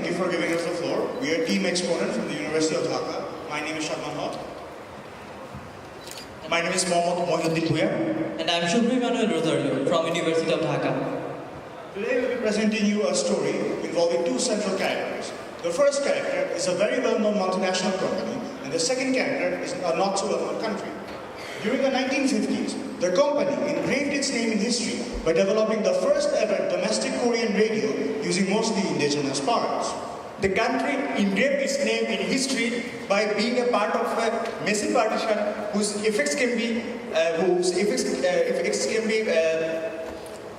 Thank you for giving us the floor. We are team exponent from the University of Dhaka. My name is Sadman. My name is Mohammad Bhuiyan. And I'm Emmanuel Rozario from University of Dhaka. Today we'll be presenting you a story involving two central characters. The first character is a very well-known multinational company, and the second character is a not-so-well-known country. During the 1950s, the company engraved its name in history by developing the first ever domestic Korean radio using mostly indigenous parts. The country engraved its name in history by being a part of a messy partition whose effects can be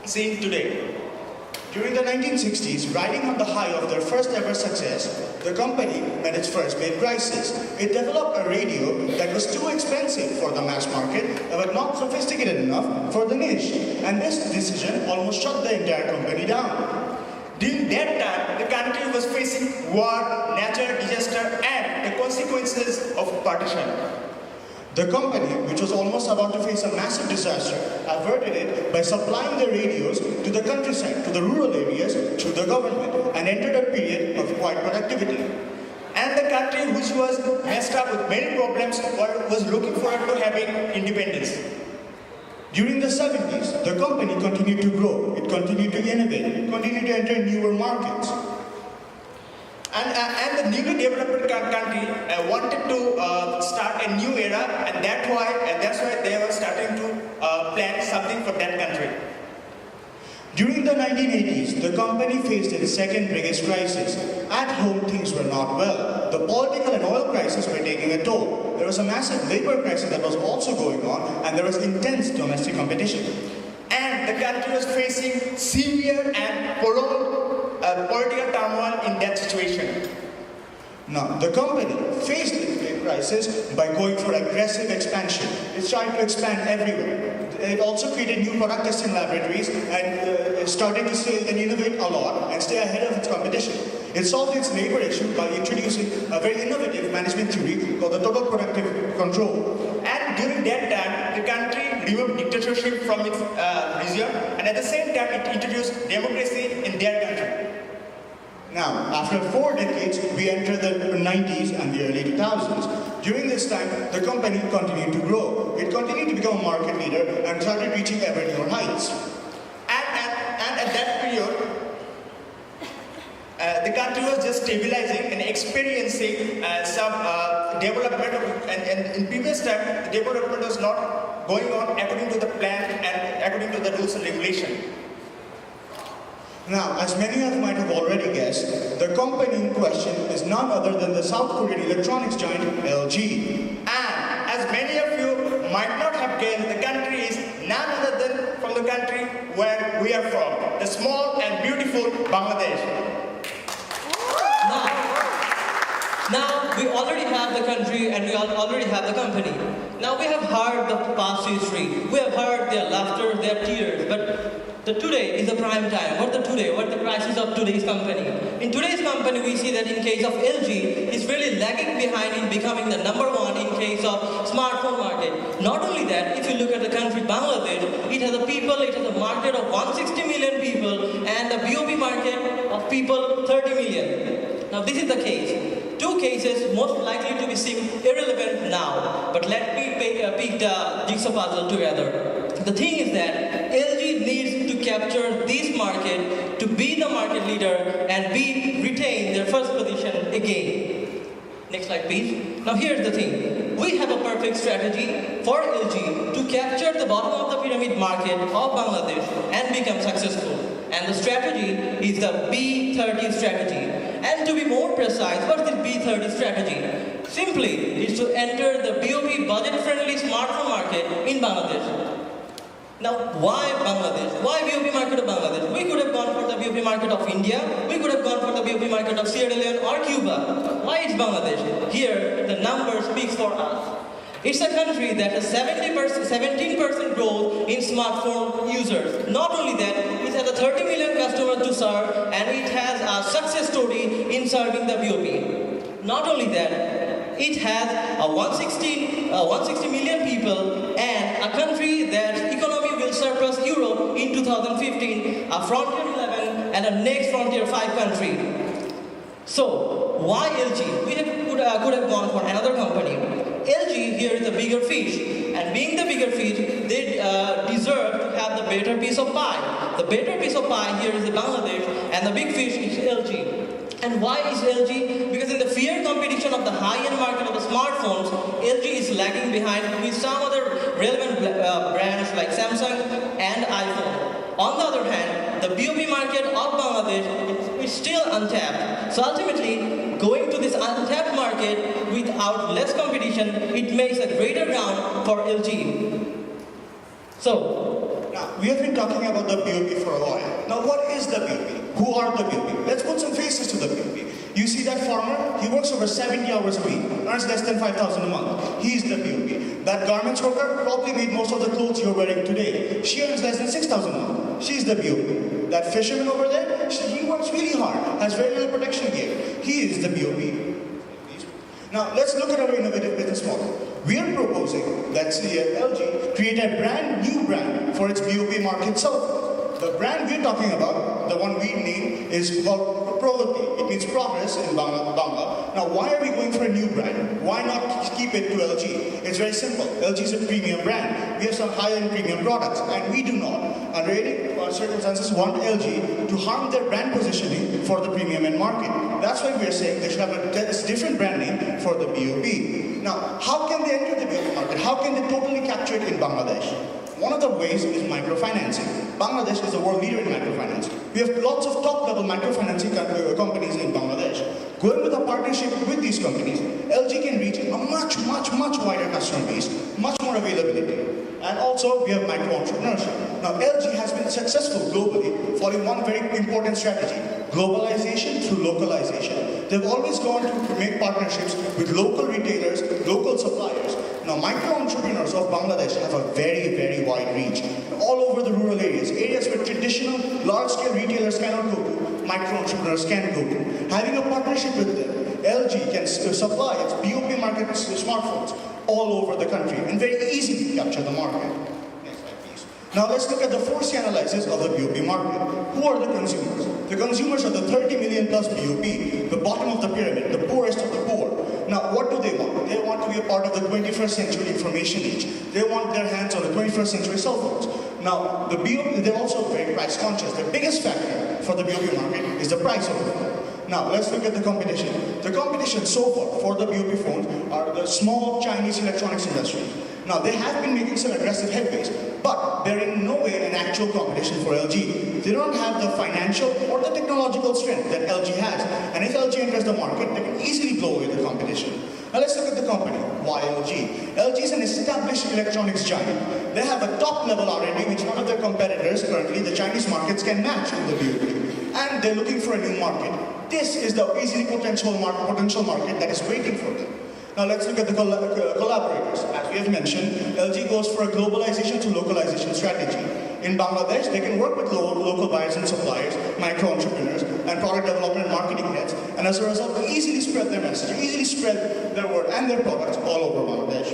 seen today. During the 1960s, riding on the high of their first ever success, the company met its first big crisis. It developed a radio that was too expensive for the mass market, but not sophisticated enough for the niche. And this decision almost shut the entire company down. During that time, the country was facing war, natural disaster, and the consequences of partition. The company, which was almost about to face a massive disaster, averted it by supplying the radios to the countryside, to the rural areas, through the government, and entered a period of quiet productivity. And the country, which was messed up with many problems, was looking forward to having independence. During the 70s, the company continued to grow, it continued to innovate, it continued to enter newer markets. And the newly developed country wanted to start a new era, and that's why they were starting to plan something for that country. During the 1980s, the company faced its second biggest crisis. At home, things were not well. The political and oil crisis were taking a toll. There was a massive labor crisis that was also going on, and there was intense domestic competition. And the country was facing severe and prolonged political turmoil in that situation. Now, the company faced the crisis by going for aggressive expansion. It started to expand everywhere. It also created new product testing laboratories and started to stay and innovate a lot and stay ahead of its competition. It solved its labor issue by introducing a very innovative management theory called the total productive control. And during that time, the country removed dictatorship from its region, and at the same time, it introduced democracy in their country. Now, after 4 decades, we enter the 90s and the early 2000s. During this time, the company continued to grow. It continued to become a market leader and started reaching ever newer heights. And at that period, the country was just stabilizing and experiencing some development. And in previous time, the development was not going on according to the plan and according to the rules and regulation. Now, as many of you might have already guessed, the company in question is none other than the South Korean electronics giant LG. And as many of you might not have guessed, the country is none other than from the country where we are from, the small and beautiful Bangladesh. Now we already have the country and we already have the company. Now we have heard the past history, we have heard their laughter, their tears, but the today is the prime time. What the crisis of today's company? In today's company, we see that in case of LG, it's really lagging behind in becoming the #1 in case of smartphone market. Not only that, if you look at the country Bangladesh, it has a market of 160 million people and a BOP market of people 30 million. Now this is the case. Two cases most likely to be seen irrelevant now, but let me pick the jigsaw puzzle together. The thing is that LG needs to capture this market to be the market leader and retain their first position again. Next slide, please. Now here's the thing. We have a perfect strategy for LG to capture the bottom of the pyramid market of Bangladesh and become successful. And the strategy is the B30 strategy. And to be more precise, what's the B30 strategy? Simply, it's to enter the BOP budget-friendly smartphone market in Bangladesh. Now, why Bangladesh? Why BOP market of Bangladesh? We could have gone for the BOP market of India, we could have gone for the BOP market of Sierra Leone or Cuba. Why it's Bangladesh? Here, the number speaks for us. It's a country that has 17% growth in smartphone users. Not only that, it has a 30 million customers to serve and it has a success story in serving the BOP. Not only that, it has a 160 million people and a country that economy will surpass Europe in 2015, a frontier 11 and a next frontier 5 country. So, why LG? We could have gone for another company. LG here is the bigger fish, and being the bigger fish, they deserve to have the better piece of pie. The better piece of pie here is the Bangladesh, and the big fish is LG. And why is LG? Because in the fair competition of the high-end market of the smartphones, LG is lagging behind with some other relevant brands like Samsung and iPhone. On the other hand, the BOP market of Bangladesh is still untapped. So ultimately, going to this untapped market without less competition, it makes a greater ground for LG. So, now, we have been talking about the BOP for a while. Now, what is the BOP? Who are the BOP? Let's put some faces to the BOP. You see that farmer? He works over 70 hours a week, earns less than 5,000 a month. He's the BOP. That garments worker probably made most of the clothes you're wearing today. She earns less than 6,000 a month. She's the BOP. That fisherman over there, he works really hard, has very little protection gear. He is the BOP. Now, let's look at our innovative business model. We are proposing that LG create a brand new brand for its BOP market itself. The brand we're talking about, the one we name, is called Progati. It means progress in Bangla. Now, why are we going for a new brand? Why not keep it to LG? It's very simple. LG is a premium brand. We have some high-end premium products, and we do not, under any circumstances, want LG to harm their brand positioning for the premium end market. That's why we're saying they should have a different brand name for the BOP. Now, how can they enter the BOP market? How can they totally capture it in Bangladesh? One of the ways is microfinancing. Bangladesh is the world leader in microfinance. We have lots of top-level microfinancing companies in Bangladesh. Going with a partnership with these companies, LG can reach a much wider customer base, much more availability. And also, we have micro-entrepreneurship. Now, LG has been successful globally, following one very important strategy: globalization through localization. They've always gone to make partnerships with local retailers, local suppliers. Now, micro-entrepreneurs of Bangladesh have a very wide reach. All over the rural areas where traditional large-scale retailers cannot go to, micro-entrepreneurs can go to. Having a partnership with them, LG can supply its BOP market smartphones all over the country and very easily capture the market. Next slide, please. Now let's look at the 4C analysis of the BOP market. Who are the consumers? The consumers are the 30 million plus BOP, the bottom of the pyramid, the poorest of the poor. Now, what do they want? They want to be a part of the 21st century information age. They want their hands on the 21st century cell phones. Now, the BOP, they're also very price conscious. The biggest factor for the BOP market is the price of the phone. Now, let's look at the competition. The competition so far for the BOP phones are the small Chinese electronics industry. Now, they have been making some aggressive headways, but they're in no way an actual competition for LG. They don't have the financial or the technological strength that LG has. And if LG enters the market, they can easily blow away the competition. Now let's look at the company. Why LG? LG is an established electronics giant. They have a top-level R&D which none of their competitors currently, the Chinese markets, can match in the BOP. And they're looking for a new market. This is the easily potential market that is waiting for them. Now let's look at the collaborators. As we have mentioned, LG goes for a globalization to localization strategy. In Bangladesh, they can work with local buyers and suppliers, micro-entrepreneurs, and product development and marketing heads, and as a result, easily spread their message, easily spread their word and their products all over Bangladesh.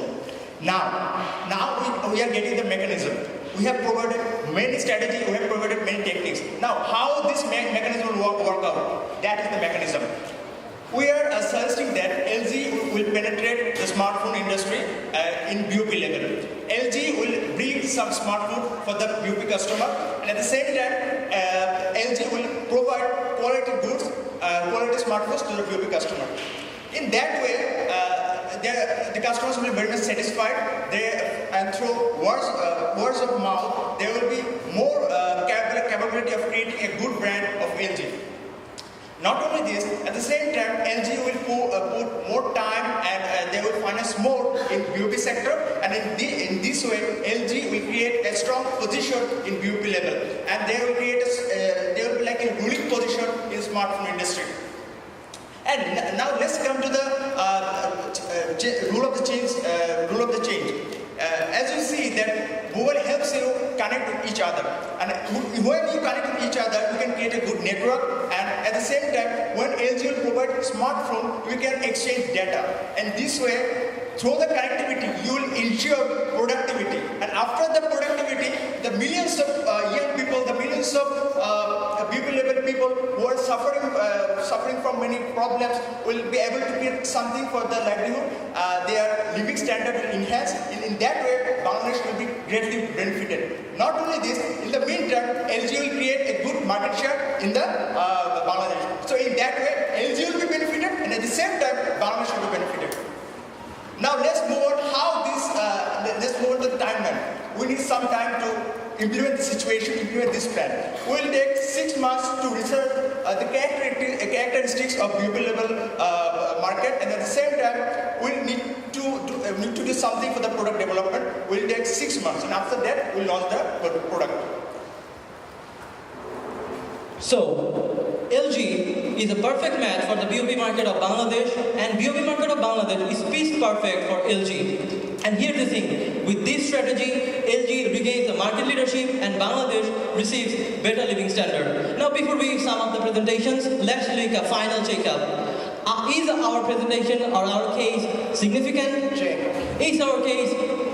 Now we are getting the mechanism. We have provided many strategies, we have provided many techniques. Now, how this mechanism will work out? That is the mechanism. We are suggesting that LG will penetrate the smartphone industry in BOP level. LG will bring some smartphone for the BOP customer, and at the same time, LG will provide quality goods, quality smartphones to the BOP customer. In that way, the customers will be very much satisfied. And through words of mouth, there will be more capability of creating a good brand of LG. Not only this, at the same time, LG will put more time and they will finance more in BOP sector, and in this way, LG will create a strong position in BOP level, and they will be like a ruling position in smartphone industry. And now let's come to the rule of the change. As you see that Google helps you connect with each other, and when you connect with each other, you can create a good network, and at the same time, when LG will provide smartphone, we can exchange data, and this way, through the connectivity, you will ensure productivity, and after the productivity, the millions of young people, the millions of people level people who are suffering suffering from many problems will be able to create something for their livelihood. Their living standard will enhance. In that way, Bangladesh will be greatly benefited. Not only this, in the meantime, LG will create a good market share in the Bangladesh. So in that way, LG will be benefited, and at the same time, Bangladesh will be benefited. Now let's move on how this. Let's move on to the timeline. We need some time to implement the situation, implement this plan. We will take 6 months to research the characteristics of global level market, and at the same time, we need to do something for the product development. We will take 6 months, and after that, we will launch the product. So, LG is a perfect match for the BOP market of Bangladesh, and BOP market of Bangladesh is piece perfect for LG. And here's the thing, with this strategy, LG regains the market leadership and Bangladesh receives better living standard. Now before we sum up the presentations, let's make a final checkup. Is our presentation or our case significant? Check. Is our case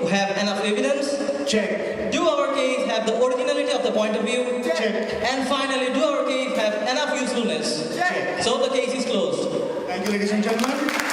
have enough evidence? Check. Do our case have the originality of the point of view? Check. And finally, do our case have enough usefulness? Check. So the case is closed. Thank you, ladies and gentlemen.